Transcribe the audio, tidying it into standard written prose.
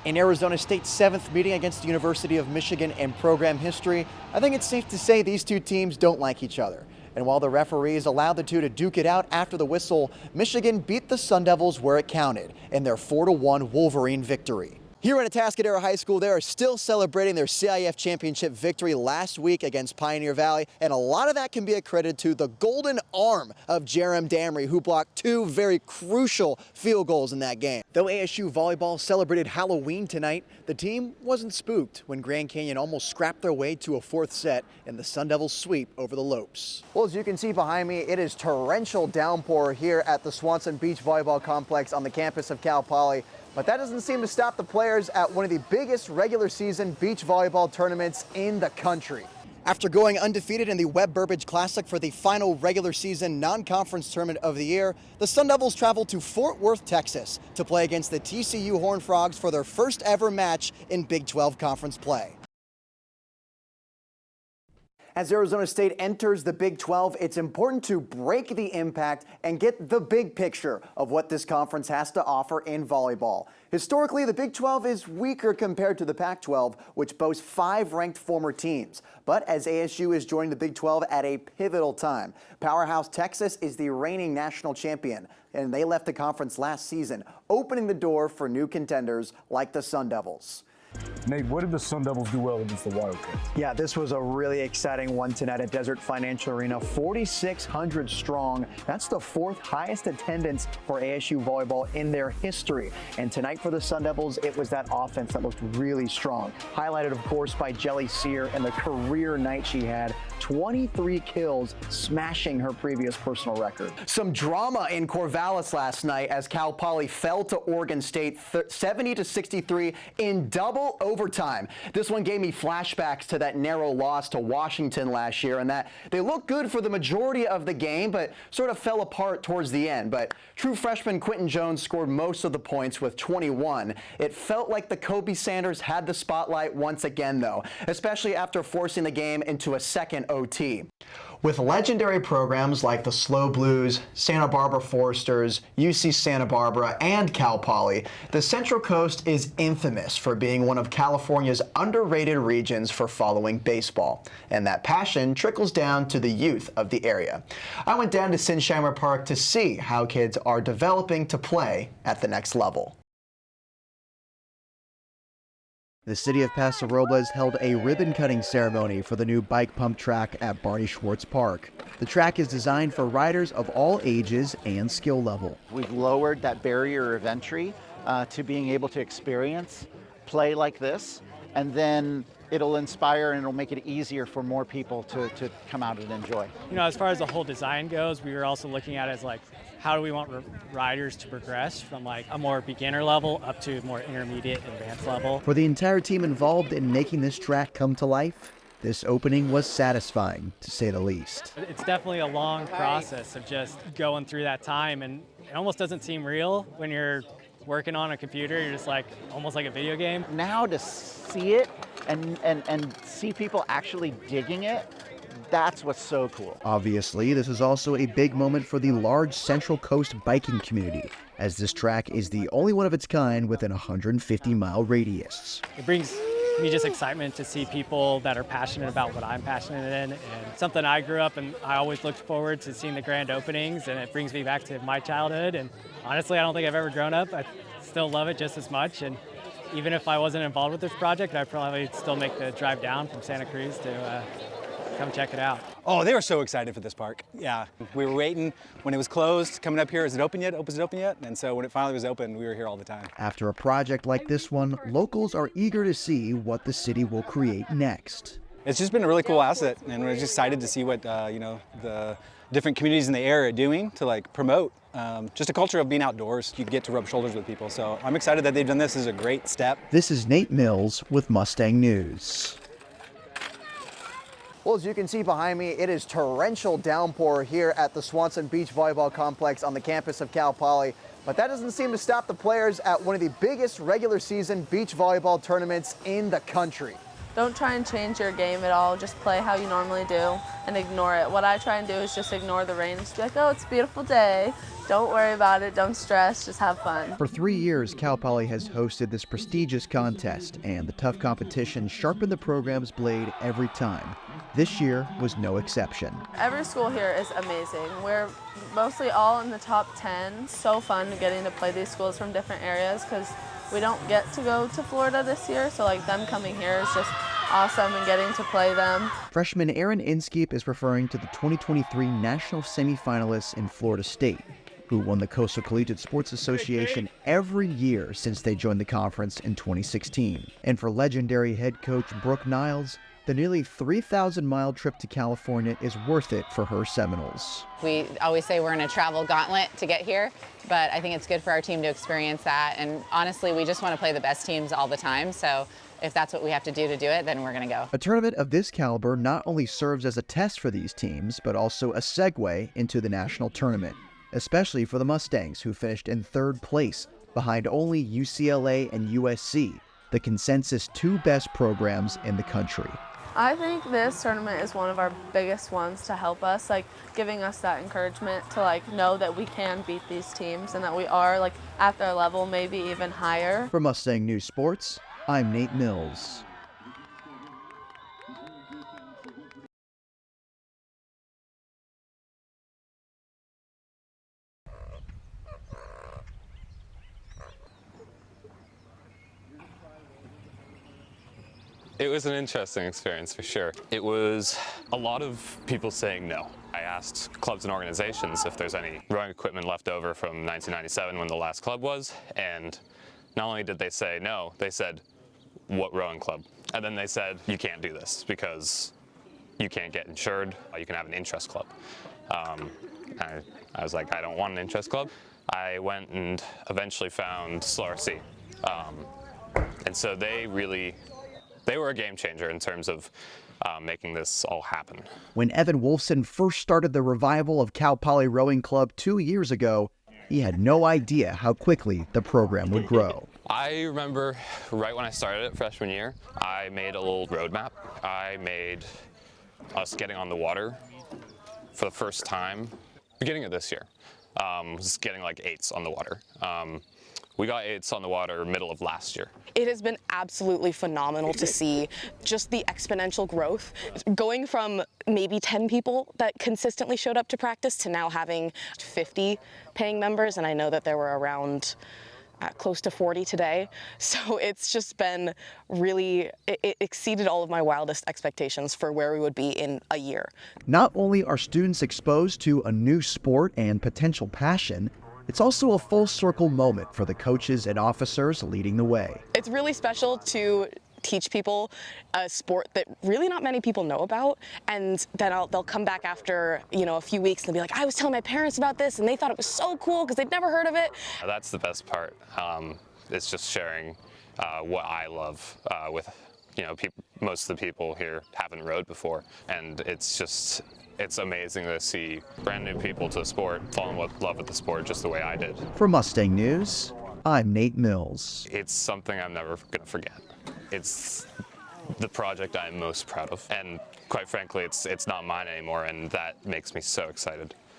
In Arizona State's 7th meeting against the University of Michigan in program history, I think it's safe to say these two teams don't like each other. And while the referees allowed the two to duke it out after the whistle, Michigan beat the Sun Devils where it counted in their 4-1 Wolverine victory. Here at Atascadero High School, they are still celebrating their CIF championship victory last week against Pioneer Valley, and a lot of that can be accredited to the golden arm of Jerem Damry, who blocked two very crucial field goals in that game. Though ASU volleyball celebrated Halloween tonight, the team wasn't spooked when Grand Canyon almost scrapped their way to a fourth set in the Sun Devils sweep over the Lopes. Well, as you can see behind me, it is torrential downpour here at the Swanson Beach Volleyball Complex on the campus of Cal Poly. But that doesn't seem to stop the players at one of the biggest regular season beach volleyball tournaments in the country. After going undefeated in the Webb Burbage Classic for the final regular season non-conference tournament of the year, the Sun Devils traveled to Fort Worth, Texas to play against the TCU Horned Frogs for their first ever match in Big 12 conference play. As Arizona State enters the Big 12, it's important to break the impact and get the big picture of what this conference has to offer in volleyball. Historically, the Big 12 is weaker compared to the Pac-12, which boasts 5 ranked former teams. But as ASU is joining the Big 12 at a pivotal time, powerhouse Texas is the reigning national champion, and they left the conference last season, opening the door for new contenders like the Sun Devils. Nate, what did the Sun Devils do well against the Wildcats? Yeah, this was a really exciting one tonight at Desert Financial Arena. 4,600 strong. That's the 4th highest attendance for ASU volleyball in their history. And tonight for the Sun Devils, it was that offense that looked really strong. Highlighted, of course, by Jelly Sear and the career night she had. 23 kills, smashing her previous personal record. Some drama in Corvallis last night as Cal Poly fell to Oregon State 70-63 in double overtime. This one gave me flashbacks to that narrow loss to Washington last year, and that they looked good for the majority of the game, but sort of fell apart towards the end. But true freshman Quentin Jones scored most of the points with 21. It felt like the Kobe Sanders had the spotlight once again, though, especially after forcing the game into a second OT. With legendary programs like the Slow Blues, Santa Barbara Foresters, UC Santa Barbara, and Cal Poly, the Central Coast is infamous for being one of California's underrated regions for following baseball. And that passion trickles down to the youth of the area. I went down to Sinsheimer Park to see how kids are developing to play at the next level. The city of Paso Robles held a ribbon-cutting ceremony for the new bike pump track at Barney Schwartz Park. The track is designed for riders of all ages and skill level. We've lowered that barrier of entry to being able to experience play like this, and then it'll inspire and it'll make it easier for more people to come out and enjoy. You know, as far as the whole design goes, we were also looking at it as like, how do we want riders to progress from like a more beginner level up to more intermediate advanced level. For the entire team involved in making this track come to life, this opening was satisfying, to say the least. It's definitely a long process of just going through that time, and it almost doesn't seem real when you're working on a computer. You're just like, almost like a video game. Now to see it and see people actually digging it, that's what's so cool. Obviously, this is also a big moment for the large Central Coast biking community, as this track is the only one of its kind within a 150-mile radius. It brings me just excitement to see people that are passionate about what I'm passionate in, and something I grew up and I always looked forward to seeing the grand openings, and it brings me back to my childhood. And honestly, I don't think I've ever grown up. I still love it just as much, and even if I wasn't involved with this project, I'd probably still make the drive down from Santa Cruz to come check it out. Oh, they were so excited for this park. Yeah, we were waiting when it was closed, coming up here, is it open yet? Is it open yet? And so when it finally was open, we were here all the time. After a project like this one, locals are eager to see what the city will create next. It's just been a really cool asset, and we're just excited to see what the different communities in the area are doing to like promote just a culture of being outdoors. You get to rub shoulders with people, so I'm excited that they've done this. This is a great step. This is Nate Mills with Mustang News. Well, as you can see behind me, it is torrential downpour here at the Swanson Beach Volleyball Complex on the campus of Cal Poly. But that doesn't seem to stop the players at one of the biggest regular season beach volleyball tournaments in the country. don't try and change your game at all. Just play how you normally do and ignore it. What I try and do is just ignore the rain. Just be like, oh, it's a beautiful day. Don't worry about it. Don't stress. Just have fun. For 3 years, Cal Poly has hosted this prestigious contest, and the tough competition sharpened the program's blade every time. This year was no exception. Every school here is amazing. We're mostly all in the top 10. So fun getting to play these schools from different areas because we don't get to go to Florida this year, so like them coming here is just awesome and getting to play them. Freshman Aaron Inskeep is referring to the 2023 national semifinalists in Florida State, who won the Coastal Collegiate Sports Association every year since they joined the conference in 2016. And for legendary head coach Brooke Niles, the nearly 3,000-mile trip to California is worth it for her Seminoles. We always say we're in a travel gauntlet to get here, but I think it's good for our team to experience that. And honestly, we just want to play the best teams all the time. So if that's what we have to do it, then we're going to go. A tournament of this caliber not only serves as a test for these teams, but also a segue into the national tournament, especially for the Mustangs, who finished in 3rd place behind only UCLA and USC, the consensus 2 best programs in the country. I think this tournament is one of our biggest ones to help us, like giving us that encouragement to like know that we can beat these teams and that we are like at their level, maybe even higher. For Mustang News Sports, I'm Nate Mills. It was an interesting experience for sure. It was a lot of people saying no. I asked clubs and organizations if there's any rowing equipment left over from 1997 when the last club was, and not only did they say no, they said, what rowing club? And then they said, you can't do this because you can't get insured, you can have an interest club. I was like, I don't want an interest club. I went and eventually found SLRC. And so they were a game changer in terms of making this all happen. When Evan Wolfson first started the revival of Cal Poly Rowing Club 2 years ago, he had no idea how quickly the program would grow. I remember right when I started it freshman year, I made a little roadmap. I made us getting on the water for the first time, beginning of this year. Was getting like 8s on the water. We got 8s on the water middle of last year. It has been absolutely phenomenal to see just the exponential growth, going from maybe 10 people that consistently showed up to practice to now having 50 paying members, and I know that there were around close to 40 today. So it's just been really, it exceeded all of my wildest expectations for where we would be in a year. Not only are students exposed to a new sport and potential passion, it's also a full circle moment for the coaches and officers leading the way. It's really special to teach people a sport that really not many people know about, and then they'll come back after a few weeks and they'll be like, I was telling my parents about this and they thought it was so cool because they'd never heard of it. That's the best part. It's just sharing what I love with most of the people here haven't rowed before, and it's amazing to see brand new people to the sport fall in love with the sport just the way I did. For Mustang News, I'm Nate Mills. It's something I'm never going to forget. It's the project I'm most proud of, and quite frankly, it's not mine anymore, and that makes me so excited.